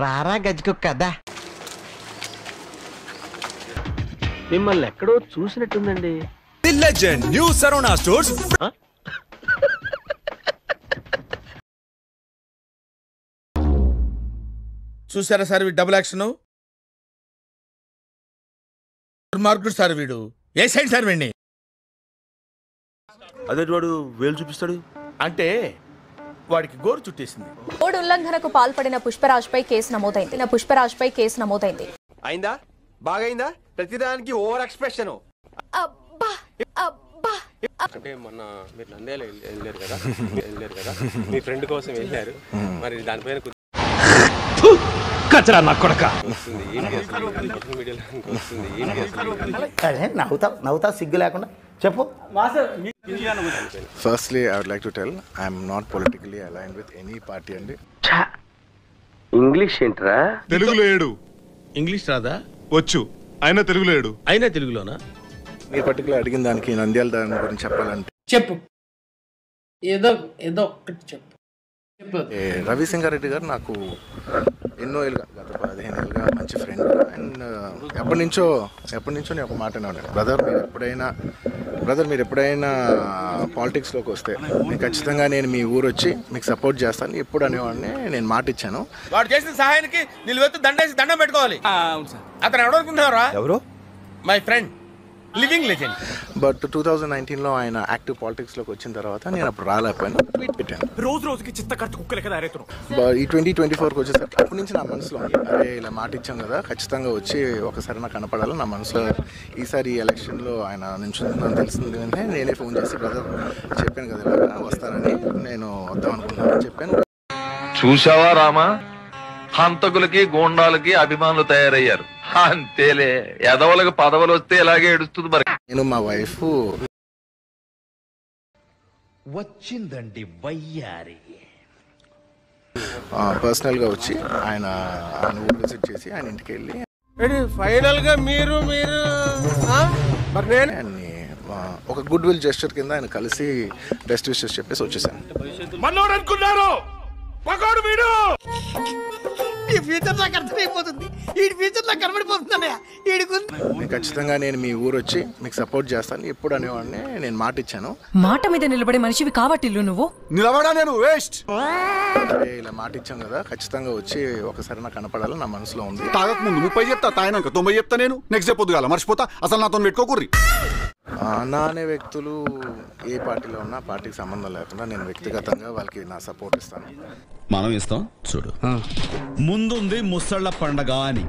రారా గజ్జుకు కదా. మిమ్మల్ని ఎక్కడో చూసినట్టుందండి. The legend new Saravana stores. చూసారా సార్ వీడు డబుల్ యాక్షన్ మార్కుడు సార్ వీడు. ఏ సైడ్ సార్ వీడిని? అదే వాడు వేలు చూపిస్తాడు అంటే వాడికి గోరు చుట్టేసింది. కోడ్ ఉల్లంఘనకు పాల్పడిన పుష్పరాజ్పై కేసు నమోదైంది. అయిందా? బాగైందా? ప్రతిదానికి ఓవర్ ఎక్స్ప్రెషన్. అంటే మొన్న మీరు నంద్యాల వెళ్ళారు కదా, మీ ఫ్రెండ్ కోసం వెళ్ళారు, మరి దానిపైన కచరా నా కొడక వస్తుంది ఏంటి అసలు సోషల్ మీడియాలో వస్తుంది ఏంటి అసలు నవ్వుతా సిగ్గు లేకుండా చెప్పు. Firstly, I would like to tell I am not politically aligned with any party and English ఏంట్రా? తెలుగులో ఏడు. ఇంగ్లీష్ రాదా? వచ్చు. అయినా తెలుగులో ఏడు. అయినా తెలుగులోనా? మీరు పర్టికులర్ అడిగిన దానికి నంద్యాల దాని గురించి చెప్పాలంటే చెప్పు, ఏదో ఒక్కటి చెప్పు. రవిసింగారెడ్డి గారు నాకు ఎన్నో ఏళ్ళుగా, గత 15 ఏళ్ళుగా మంచి ఫ్రెండ్. అండ్ ఎప్పటి నుంచో నేను ఒక మాట అన్నాను, బ్రదర్ మీరు ఎప్పుడైనా పాలిటిక్స్లోకి వస్తే నేను ఖచ్చితంగా మీ ఊరు వచ్చి మీకు సపోర్ట్ చేస్తాను ఎప్పుడు అనేవాడిని. నేను మాట ఇచ్చాను. వాడు చేసిన సహాయానికి నిలువెత్తు దండేసి దండం పెట్టుకోవాలి. అతను ఎవరనుకుంటున్నారా? ఎవరు? My friend, living legend. But 2019లో ఆయన యాక్టివ్ పాలిటిక్స్లోకి వచ్చిన తర్వాత నేను అప్పుడు రాలేకపోయాను, ట్వీట్ పెట్టాను. రోజుకి చిత్త కట్టు కుక్కలే కదా అరేతును. ఈ 2024కి వచ్చేసరికి అప్పటి నుంచి నా మనసులో అరే ఇలా మాట ఇచ్చాం కదా, ఖచ్చితంగా వచ్చి ఒకసారి నాకు కనపడాలి నా మనసులో. ఈసారి ఈ ఎలక్షన్లో ఆయన నుంచుందని తెలిసింది వెంటనే నేనే ఫోన్ చేసి బ్రదర్ చెప్పాను కదా ఇలా వస్తానని, నేను వద్దాం అనుకుంటున్నాను చెప్పాను. చూసావా రామా, హంతకులకి గోండాలకి అభిమానులు తయారయ్యారు. అంతేలే, ఎదవలకు పదవులు వస్తే ఇలాగే ఏడుస్తుంది. మరి నేను మా వైఫ్ వచ్చిందండి వయ్యారి పర్సనల్గా వచ్చి ఆయన ఊరు విజిట్ చేసి ఆయన ఇంటికి వెళ్ళి ఫైనల్ గా మీరు ఆయన్ని ఒక గుడ్ విల్ జెస్చర్ కింద ఆయన కలిసి బెస్ట్ విషెస్ చెప్పేసి వచ్చేసాను. మనోడు అనుకున్నారు పకోడు వీడు. ఈ ఫ్యూచర్ నాకు అర్థమైపోతుంది, ఈ ఫ్యూచర్ నాకు కనబడిపోతుందన్నయ్య. ఖచ్చితంగా మీ ఊరు వచ్చి మీకు సపోర్ట్ చేస్తాను ఎప్పుడు అనేవాడిని. నేను మాట ఇచ్చాను. మాట మీద నిలబడే మనిషివి కావట్టిల్లు నువ్వు. నిలబడా నేను వేస్ట్. అరే ఇలా మాట ఇచ్చాం కదా, ఖచ్చితంగా వచ్చి ఒకసారి నాకు కనపడాలి నా మనసులో ఉంది. తాగక ముందు 30 చెప్తా, తాగినాక 90 చెప్తా. నేను నెక్స్ట్ డే పొద్దుగాల మర్చిపోతా. అసలు నాతో పెట్టుకోకూర్రి. నా అనే వ్యక్తులు ఏ పార్టీలో ఉన్నా పార్టీకి సంబంధం లేకుండా నేను వ్యక్తిగతంగా వాళ్ళకి నా సపోర్ట్ ఇస్తాను. మనం ఇస్తాం చూడు. ముందుంది ముసళ్ళ పండగ అని